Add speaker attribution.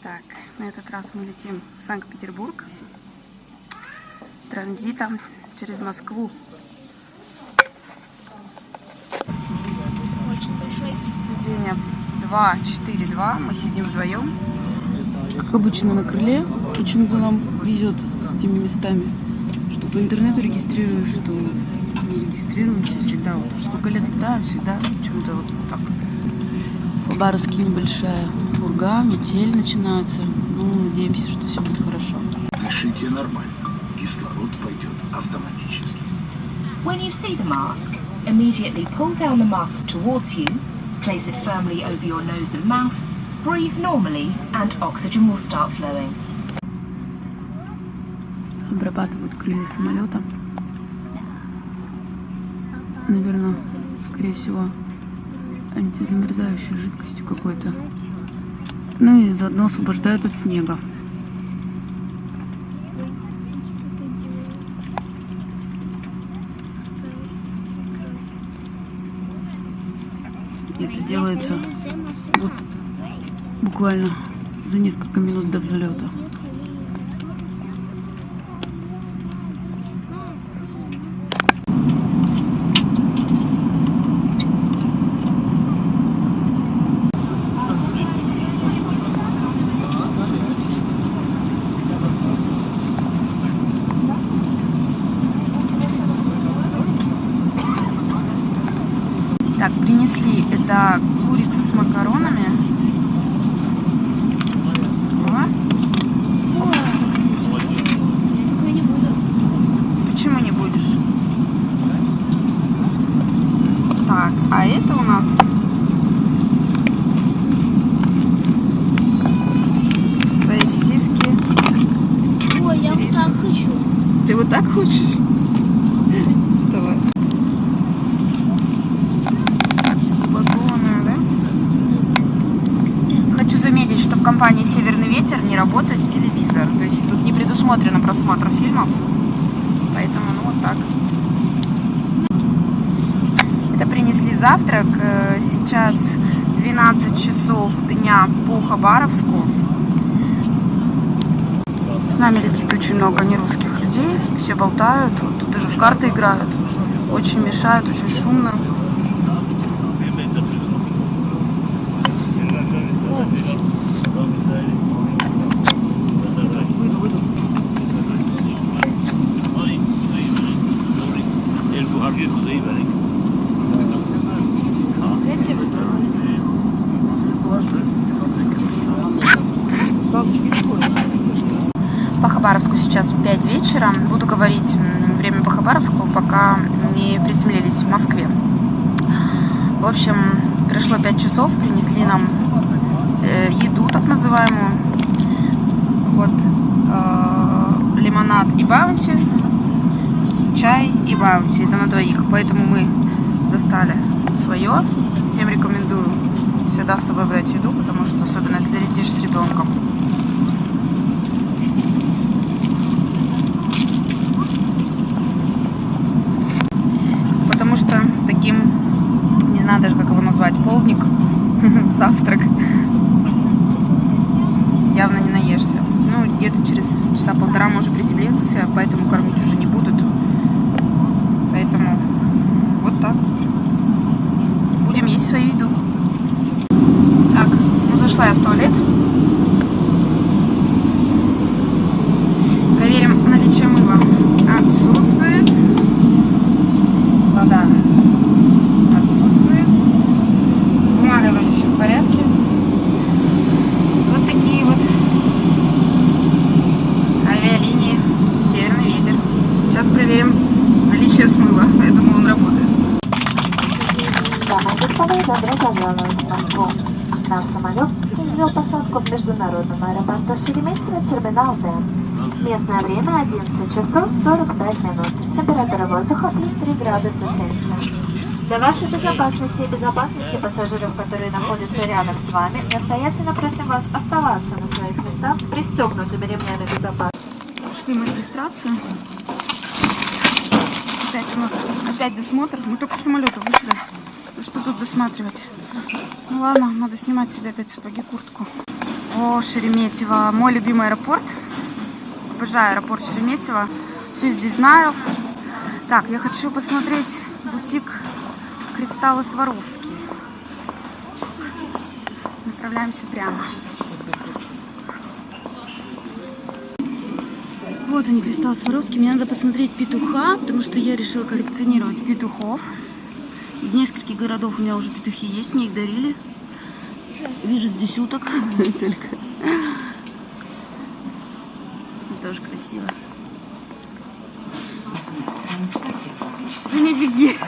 Speaker 1: Так, на этот раз мы летим в Санкт-Петербург транзитом через Москву. Сиденье 2-4-2, мы сидим вдвоем. Как обычно на крыле, почему-то нам везет с этими местами. Что по интернету регистрируешь, что не регистрируемся всегда. Вот уж сколько лет летаю, всегда почему-то вот так. В Хабаровске небольшая пурга, метель начинается. Ну, надеемся, что все будет хорошо.
Speaker 2: Дышите нормально. Кислород пойдет автоматически.
Speaker 3: When you see the mask, immediately pull down the mask towards you, place it firmly over your nose and mouth, breathe normally, and oxygen will start flowing.
Speaker 1: Обрабатывают крылья самолета. Наверное, скорее всего, антизамерзающей жидкостью какой-то. Ну и заодно освобождают от снега. Это делается вот буквально за несколько минут до взлета. Так, принесли это курица с макаронами. О. Почему не будешь? Так, а это у нас сосиски.
Speaker 4: Ой, я вот так хочу.
Speaker 1: Ты вот так хочешь? Давай. Хочу заметить, что в компании «Северный ветер» не работает телевизор. То есть тут не предусмотрено просмотр фильмов. Поэтому, ну, вот так. Это принесли завтрак. Сейчас 12 часов дня по Хабаровску. С нами летит очень много нерусских людей. Все болтают. Вот тут даже в карты играют. Очень мешают, очень шумно. По Хабаровску сейчас 5 вечера. Буду говорить время по Хабаровску, пока не приземлились в Москве. В общем, прошло 5 часов, принесли нам еду, так называемую. Вот лимонад и баунти, чай и баунти. Это на двоих, поэтому мы достали свое. Всем рекомендую всегда с собой брать еду, потому что особенно если летишь с ребенком. Потому что таким, не знаю даже как его назвать, полдник, завтрак, явно не наешься. Ну, где-то через часа полтора мы уже приземлился, поэтому кормить уже не будут. Поэтому вот так. Будем есть свою еду. Так, ну зашла я в туалет. Проверим наличие мыла. Отсутствует. Вода отсутствует. С бумагой вроде все в порядке. Вот такие вот авиалинии «Северный ветер». Сейчас проверим наличие смыва. Я думаю, он работает.
Speaker 5: Дамы и господа, добро пожаловать в Москву. Наш самолет произвел посадку в международном аэропорту Шереметьево, терминал Д. Местное время 11 часов 45 минут. Температура воздуха плюс 3 градуса Цельсия. Для вашей безопасности и безопасности пассажиров, которые находятся рядом с вами, настоятельно просим вас оставаться на своих местах с пристегнутыми ремнями безопасности.
Speaker 1: Пошли мы регистрацию. Опять у нас досмотр. Мы только с самолета вышли. Что тут досматривать? Ну ладно, надо снимать себе опять сапоги, куртку. О, Шереметьево. Мой любимый аэропорт. Обожаю аэропорт Шереметьево. Все здесь знаю. Так, я хочу посмотреть бутик Кристаллы Сваровски. Направляемся прямо. Вот они, Кристаллы Сваровски. Мне надо посмотреть петуха, потому что я решила коллекционировать петухов. Из нескольких городов у меня уже петухи есть, мне их дарили. Вижу здесь уток только. Тоже красиво. Ты не беги.